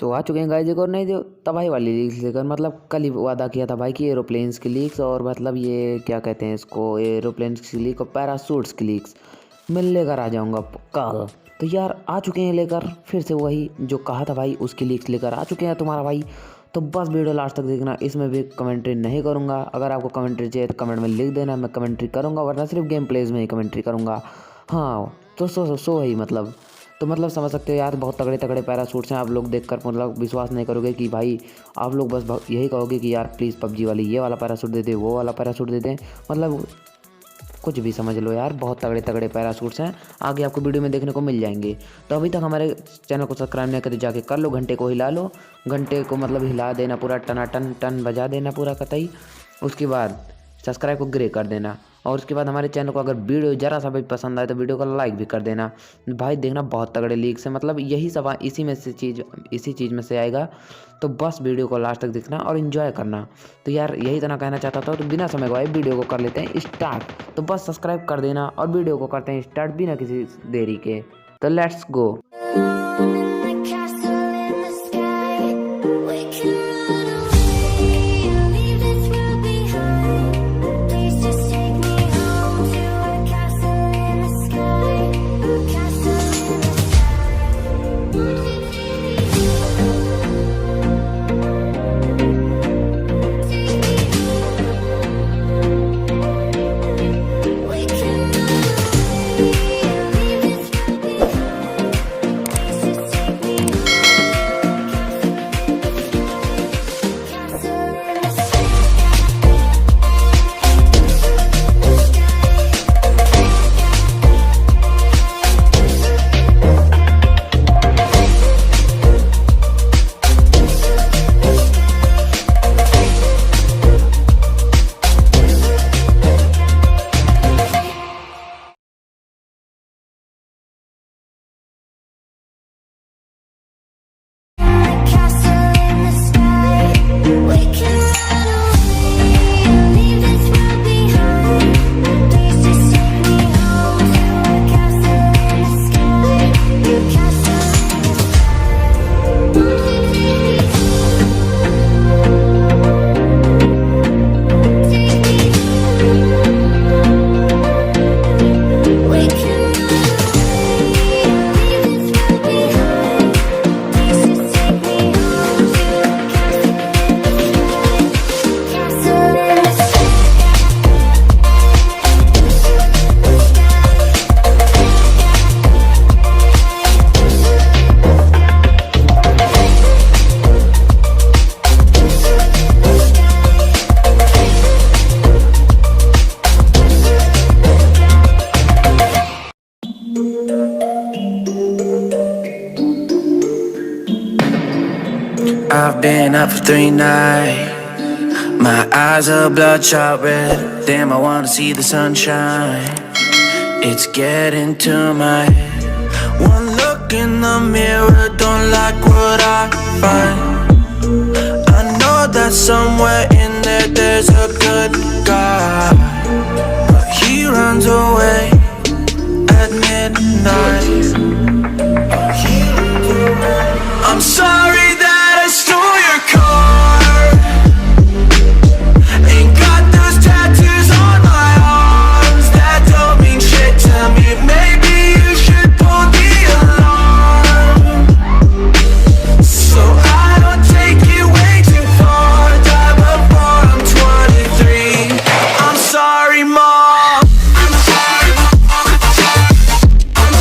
सो आ चुके हैं गाइस एक और नई जो तबाही वाली लीक्स लेकर। मतलब कल ही वादा किया था भाई कि एरोप्लेन्स की लीक्स और मतलब ये क्या कहते हैं इसको, एरोप्लेन्स की लीक और पैरासूट्स की लीक्स मैं लेकर आ जाऊँगा कल। तो यार आ चुके हैं लेकर, फिर से वही जो कहा था भाई उसकी लीक्स लेकर आ चुके हैं तुम्हारा भाई। तो बस वीडियो लास्ट तक देखना, इसमें भी कमेंट्री नहीं करूँगा। अगर आपको कमेंट्री चाहिए तो कमेंट में लिख देना, मैं कमेंट्री करूँगा, वरना सिर्फ गेम प्लेज में ही कमेंट्री करूँगा। हाँ तो सो ही मतलब, तो मतलब समझ सकते हो यार, बहुत तगड़े तगड़े पैरासूट्स हैं। आप लोग देखकर मतलब विश्वास नहीं करोगे कि भाई, आप लोग बस यही कहोगे कि यार प्लीज़ पबजी वाली ये वाला पैरासूट दे दे, वो वाला पैरासूट दे दें, मतलब कुछ भी समझ लो यार, बहुत तगड़े तगड़े पैरासूट्स हैं, आगे आपको वीडियो में देखने को मिल जाएंगे। तो अभी तक हमारे चैनल को सब्सक्राइब नहीं करते जाके कर लो, घंटे को हिला लो, घंटे को मतलब हिला देना पूरा, टना टन टन बजा देना पूरा कतई। उसके बाद सब्सक्राइब को ग्रे कर देना, और उसके बाद हमारे चैनल को अगर वीडियो ज़रा सा भी पसंद आए तो वीडियो को लाइक भी कर देना। भाई देखना बहुत तगड़े लीक्स है, मतलब यही सब इसी चीज़ में से आएगा। तो बस वीडियो को लास्ट तक देखना और इन्जॉय करना। तो यार यही तो ना कहना चाहता था, तो बिना समय गवाए वीडियो को कर लेते हैं स्टार्ट। तो बस सब्सक्राइब कर देना और वीडियो को करते हैं स्टार्ट बिना किसी देरी के। तो let's go. I've been up for 3 nights. My eyes are bloodshot red. Damn, I wanna see the sunshine. It's getting to my head. One look in the mirror, don't like what I find. I know that somewhere in there there's a good guy, but he runs away at midnight. I'm sorry that I stole your car. Ain't got those tattoos on my arms that don't mean shit to me. Maybe you should pull the alarm, so I don't take it way too far. Die before I'm 23. I'm sorry, Mom. I'm sorry, Mom. I'm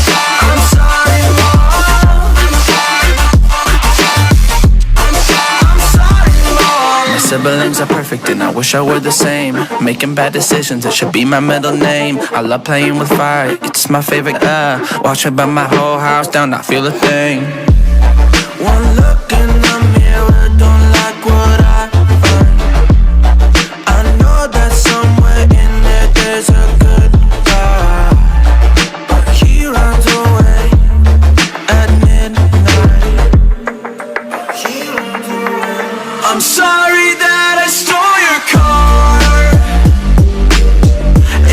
sorry, Mom. Siblings are perfect and I wish I were the same. Making bad decisions, it should be my middle name. I love playing with fire, it's my favorite. Watch it burn my whole house down, not feel a thing. One look in the mirror, don't like what I find. I know that somewhere in there there's a good guy, but he runs away at midnight. I'm sorry that I stole your car.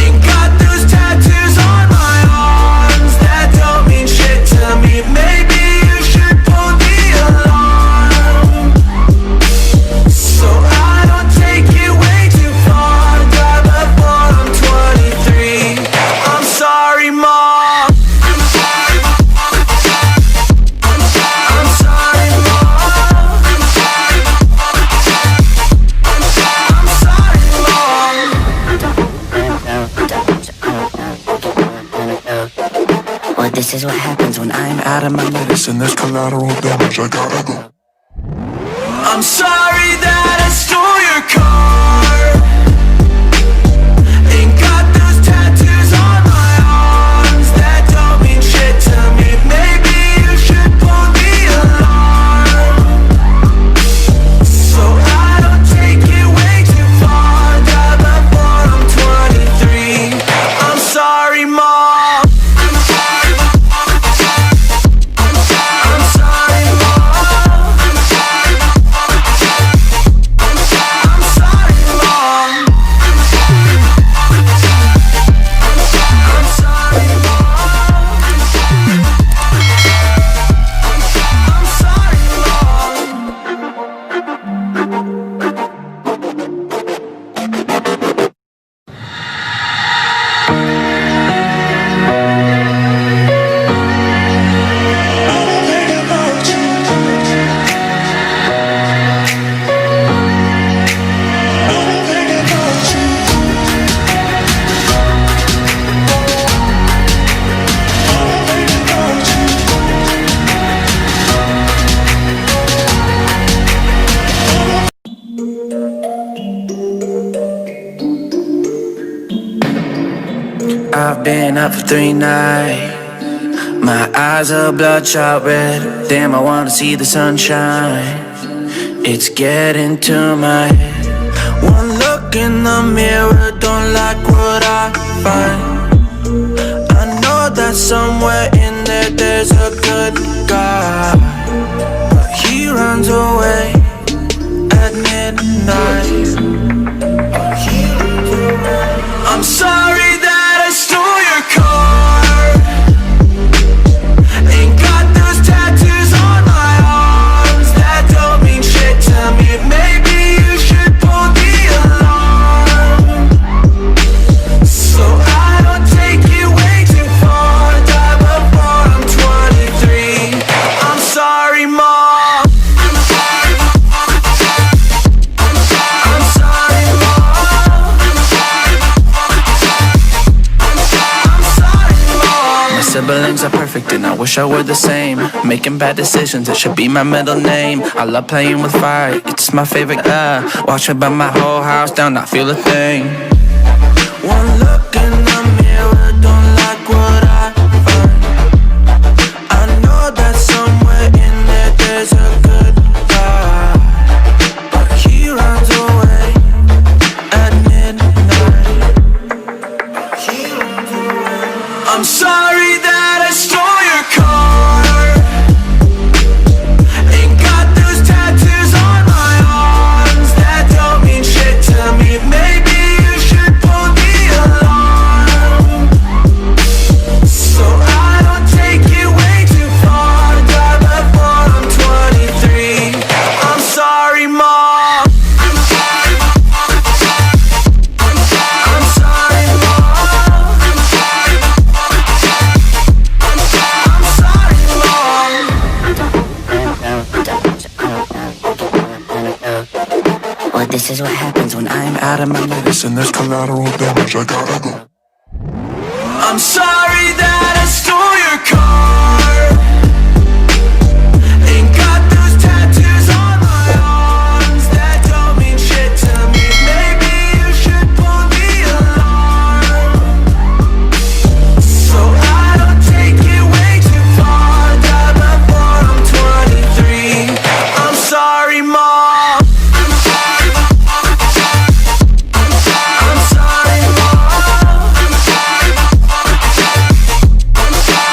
Ain't got those tattoos on my arms that don't mean shit to me. Maybe you should pull the alarm. this is what happens when I'm out of my medicine. There's collateral damage, I gotta go. I'm sorry that I stole your car. Ain't got those tattoos on my arms that don't mean shit to me. Maybe you should pull the alarm, so I don't take it way too far. Die before I'm 23. I'm sorry, Mom. I'm sorry, Mom. I'm sorry, Mom. I'm sorry, Mom. I'm sorry, I've been up for 3 nights. My eyes are bloodshot red. Damn, I wanna see the sunshine. It's getting to my head. One look in the mirror, don't like what I find. I know that somewhere in there there's a good guy, but he runs away at midnight. I'm sorry that I stole your car. Ain't got those tattoos on my arms that don't mean shit to me. Maybe you should pull the alarm, so I don't take it way too far. Die before I'm 23. I'm sorry, Mom. I'm sorry, Mom. I'm sorry, Mom. My siblings are perfect and I wish I were the same. Making bad decisions, it should be my middle name. I love playing with fire, it's my favorite. Watch me burn my whole house down, not feel a thing. One look in the mirror, don't like what I find. I know that somewhere in there there's a good guy, but he runs away at midnight. I'm sorry that I stole your car. Ain't got those tattoos on my arms that don't mean shit to me. Maybe you should pull the alarm, so I don't take it way too far. Die before I'm 23. I'm sorry, Mom. I'm sorry, Mom. I'm sorry, Mom. I'm sorry, Mom. Well, this is what happens when I'm out of my medicine. There's collateral damage, I gotta go. I'm sorry that I stole your car. Ain't got those tattoos on my arms that don't mean shit to me. Maybe you should pull the alarm, so I don't take it way too far. Die before I'm 23. I'm sorry, Mom. I'm sorry, Mom. I'm sorry, Mom. I'm sorry, Mom. I'm sorry,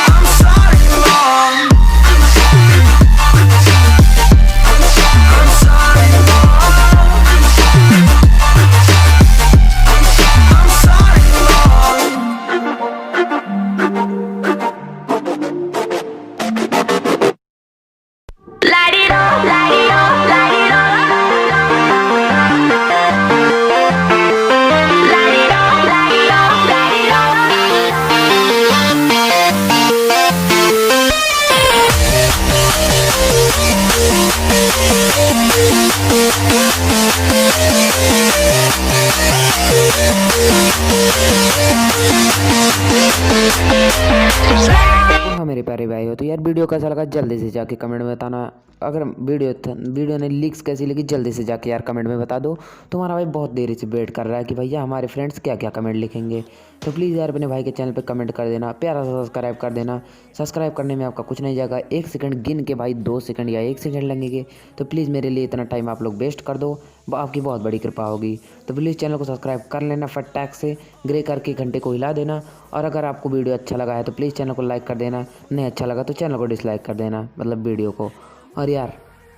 यार video कैसा लगा जल्दी से जाके comment में बताना। अगर video ने लीक्स कैसी लगी जल्दी से जाके यार कमेंट में बता दो। तुम्हारा भाई बहुत देरी से वेट कर रहा है कि भैया हमारे फ्रेंड्स क्या क्या कमेंट लिखेंगे। तो प्लीज़ यार अपने भाई के चैनल पे कमेंट कर देना, प्यारा सा सब्सक्राइब कर देना। सब्सक्राइब करने में आपका कुछ नहीं जाएगा, 1 सेकंड गिन के भाई 2 सेकंड या 1 सेकंड लगेंगे। तो प्लीज़ मेरे लिए इतना टाइम आप लोग वेस्ट कर दो, आपकी बहुत बड़ी कृपा होगी। तो प्लीज़ चैनल को सब्सक्राइब कर लेना फटाक से, ग्रे करके घंटे को हिला देना। और अगर आपको वीडियो अच्छा लगा है तो प्लीज़ चैनल को लाइक कर देना, नहीं अच्छा लगा तो चैनल को डिसलाइक कर देना, मतलब वीडियो को। और यार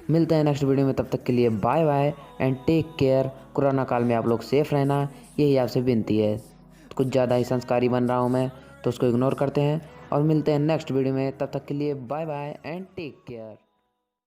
मिलते हैं नेक्स्ट वीडियो में, तब तक के लिए bye bye and take care. Corona काल में आप लोग सेफ़ रहना, यही आपसे विनती है। कुछ ज़्यादा ही संस्कारी बन रहा हूँ मैं, तो उसको इग्नोर करते हैं और मिलते हैं नेक्स्ट वीडियो में। तब तक के लिए bye bye and take care.